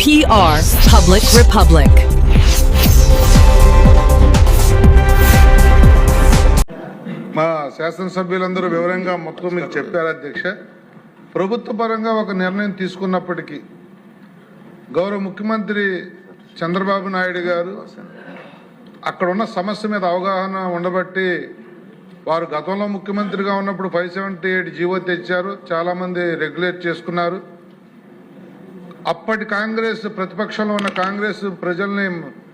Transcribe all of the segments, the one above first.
PR Public Republic. మా శాసనసభ్యులందరూ వివరంగా మొత్తం మీకు చెప్పారు అధ్యక్ష. ప్రభుత్వ పరంగా ఒక నిర్ణయం తీసుకున్నప్పటికీ గౌరవ ముఖ్యమంత్రి చంద్రబాబు నాయుడు గారు అక్కడ ఉన్న సమస్య మీద అవగాహన ఉండబట్టి వారు గతంలో ముఖ్యమంత్రిగా ఉన్నప్పుడు 578 జీవో తెచ్చారు, చాలామంది రెగ్యులేట్ చేసుకున్నారు. అప్పటి కాంగ్రెస్ ప్రతిపక్షంలో ఉన్న కాంగ్రెస్ ప్రజల్ని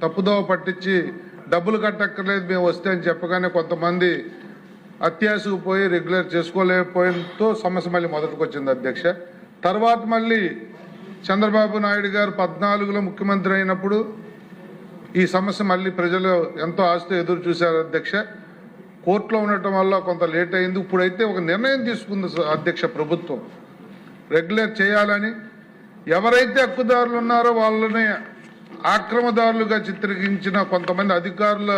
తప్పుదోవ పట్టించి డబ్బులు కట్టక్కర్లేదు మేము వస్తే అని చెప్పగానే కొంతమంది అత్యాశకు పోయి రెగ్యులర్ చేసుకోలేకపోయినతో సమస్య మళ్ళీ మొదటికి వచ్చింది అధ్యక్ష. తర్వాత మళ్ళీ చంద్రబాబు నాయుడు గారు 14లో ముఖ్యమంత్రి అయినప్పుడు ఈ సమస్య మళ్ళీ ప్రజలు ఎంతో ఆశతో ఎదురు చూశారు అధ్యక్ష. కోర్టులో ఉండటం వల్ల కొంత లేట్ అయింది. ఇప్పుడైతే ఒక నిర్ణయం తీసుకుంది అధ్యక్ష ప్రభుత్వం, రెగ్యులర్ చేయాలని. ఎవరైతే హక్కుదారులు ఉన్నారో వాళ్ళని ఆక్రమదారులుగా చిత్రీకరించిన కొంతమంది అధికారుల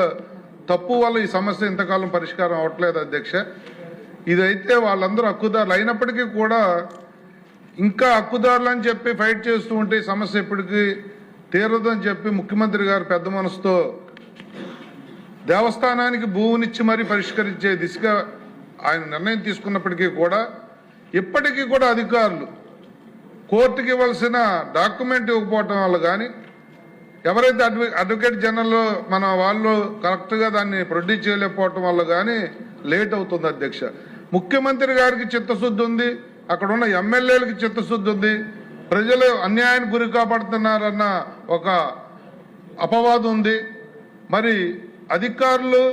తప్పు వల్ల ఈ సమస్య ఇంతకాలం పరిష్కారం అవ్వట్లేదు అధ్యక్ష. ఇదైతే వాళ్ళందరూ హక్కుదారులు అయినప్పటికీ కూడా ఇంకా హక్కుదారులు అని చెప్పి ఫైట్ చేస్తూ ఉంటే ఈ సమస్య ఎప్పటికీ తీరదని చెప్పి ముఖ్యమంత్రి గారు పెద్ద మనసుతో దేవస్థానానికి భూమినిచ్చి మరీ పరిష్కరించే దిశగా ఆయన నిర్ణయం తీసుకున్నప్పటికీ కూడా ఇప్పటికీ కూడా అధికారులు కోర్టుకి ఇవ్వాల్సిన డాక్యుమెంట్ ఇవ్వకపోవటం వల్ల కానీ, ఎవరైతే అడ్వకేట్ జనరల్ మన వాళ్ళు కరెక్ట్గా దాన్ని ప్రొడ్యూస్ చేయలేకపోవటం వల్ల కానీ లేట్ అవుతుంది అధ్యక్ష. ముఖ్యమంత్రి గారికి చిత్తశుద్ధి ఉంది, అక్కడ ఉన్న ఎమ్మెల్యేలకు చిత్తశుద్ధి ఉంది, ప్రజలు అన్యాయానికి గురి కాపాడుతున్నారన్న ఒక అపవాదం ఉంది. మరి అధికారులు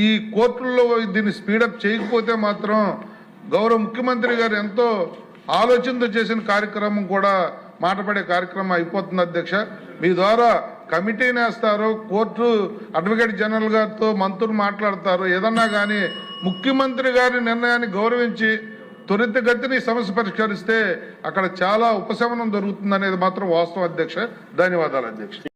ఈ కోర్టుల్లో దీన్ని స్పీడప్ చేయకపోతే మాత్రం గౌరవ ముఖ్యమంత్రి గారు ఎంతో ఆలోచనతో చేసిన కార్యక్రమం కూడా మాటపడే కార్యక్రమం అయిపోతుంది అధ్యక్ష. మీ ద్వారా కమిటీని వేస్తారు, కోర్టు అడ్వకేట్ జనరల్ గారితో మంత్రులు మాట్లాడతారు. ఏదన్నా కానీ ముఖ్యమంత్రి గారి నిర్ణయాన్ని గౌరవించి త్వరితగతిని సమస్య పరిష్కరిస్తే అక్కడ చాలా ఉపశమనం దొరుకుతుంది అనేది మాత్రం వాస్తవం అధ్యక్ష. ధన్యవాదాలు అధ్యక్ష.